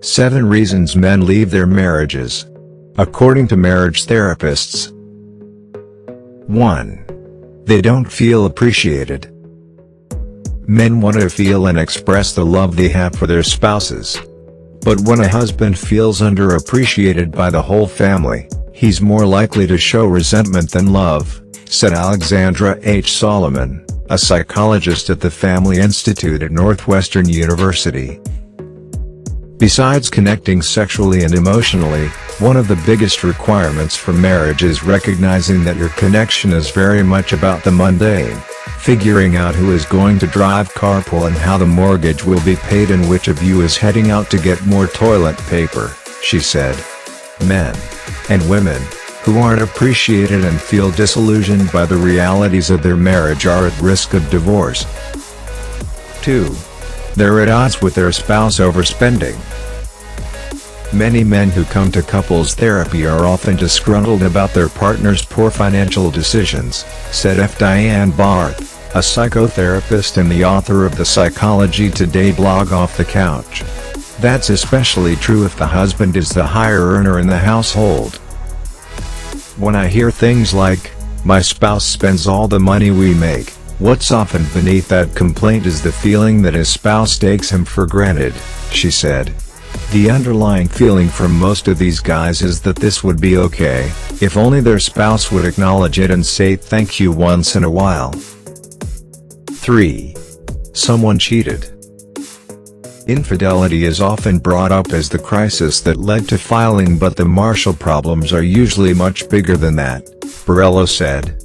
7 Reasons Men Leave Their Marriages. According to marriage therapists. 1. They don't feel appreciated. Men want to feel and express the love they have for their spouses. But when a husband feels underappreciated by the whole family, he's more likely to show resentment than love, said Alexandra H. Solomon, a psychologist at the Family Institute at Northwestern University. Besides connecting sexually and emotionally, one of the biggest requirements for marriage is recognizing that your connection is very much about the mundane, figuring out who is going to drive carpool and how the mortgage will be paid and which of you is heading out to get more toilet paper, she said. Men and women who aren't appreciated and feel disillusioned by the realities of their marriage are at risk of divorce. 2. They're at odds with their spouse over spending. Many men who come to couples therapy are often disgruntled about their partner's poor financial decisions, said F. Diane Barth, a psychotherapist and the author of the Psychology Today blog Off the Couch. That's especially true if the husband is the higher earner in the household. When I hear things like, "My spouse spends all the money we make," what's often beneath that complaint is the feeling that his spouse takes him for granted, she said. The underlying feeling from most of these guys is that this would be okay, if only their spouse would acknowledge it and say thank you once in a while. 3. Someone cheated. Infidelity is often brought up as the crisis that led to filing, but the Marshall problems are usually much bigger than that, Borello said.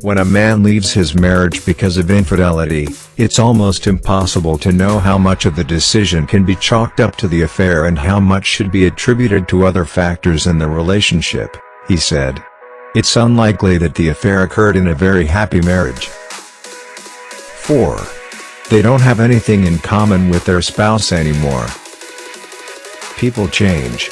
When a man leaves his marriage because of infidelity, it's almost impossible to know how much of the decision can be chalked up to the affair and how much should be attributed to other factors in the relationship, he said. It's unlikely that the affair occurred in a very happy marriage. 4. They don't have anything in common with their spouse anymore. People change.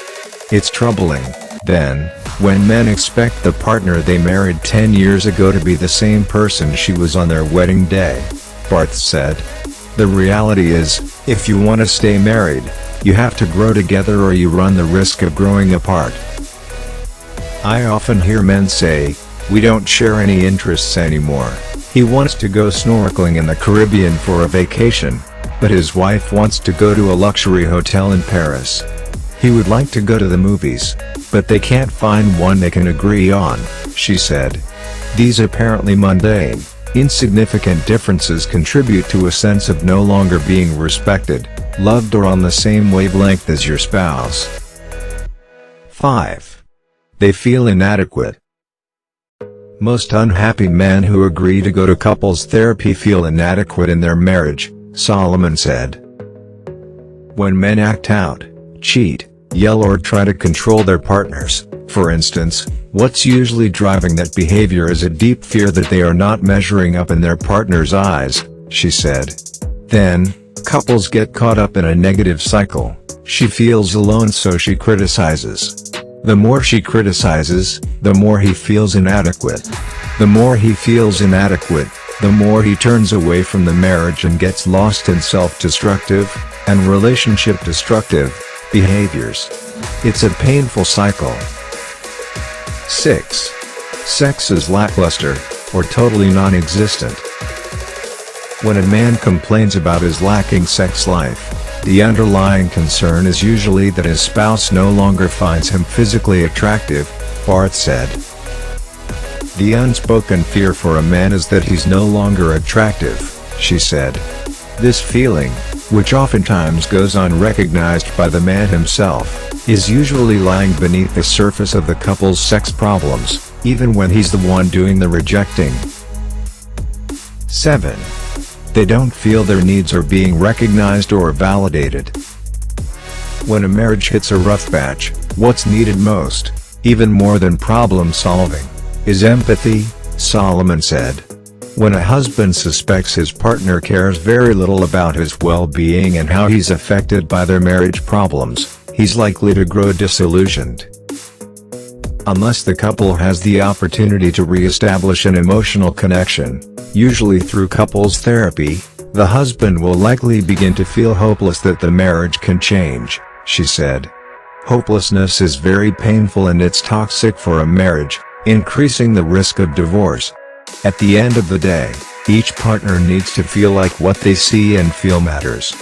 It's troubling, then, when men expect the partner they married 10 years ago to be the same person she was on their wedding day, Barth said. The reality is, if you want to stay married, you have to grow together or you run the risk of growing apart. I often hear men say, "We don't share any interests anymore. He wants to go snorkeling in the Caribbean for a vacation, but his wife wants to go to a luxury hotel in Paris. He would like to go to the movies, but they can't find one they can agree on," she said. These apparently mundane, insignificant differences contribute to a sense of no longer being respected, loved or on the same wavelength as your spouse. 5. They feel inadequate. Most unhappy men who agree to go to couples therapy feel inadequate in their marriage, Solomon said. When men act out, cheat, yell or try to control their partners, for instance, what's usually driving that behavior is a deep fear that they are not measuring up in their partner's eyes, she said. Then, couples get caught up in a negative cycle. She feels alone, so she criticizes. The more she criticizes, the more he feels inadequate. The more he feels inadequate, the more he turns away from the marriage and gets lost in self-destructive, and relationship-destructive, behaviors. It's a painful cycle. 6. Sex is lackluster, or totally non-existent. When a man complains about his lacking sex life, the underlying concern is usually that his spouse no longer finds him physically attractive, Barth said. The unspoken fear for a man is that he's no longer attractive, she said. This feeling, which oftentimes goes unrecognized by the man himself, is usually lying beneath the surface of the couple's sex problems, even when he's the one doing the rejecting. 7. They don't feel their needs are being recognized or validated. When a marriage hits a rough patch, what's needed most, even more than problem solving, is empathy, Solomon said. When a husband suspects his partner cares very little about his well-being and how he's affected by their marriage problems, he's likely to grow disillusioned. Unless the couple has the opportunity to re-establish an emotional connection, usually through couples therapy, The husband will likely begin to feel hopeless that the marriage can change, she said. Hopelessness is very painful and it's toxic for a marriage, increasing the risk of divorce. At the end of the day, each partner needs to feel like what they see and feel matters.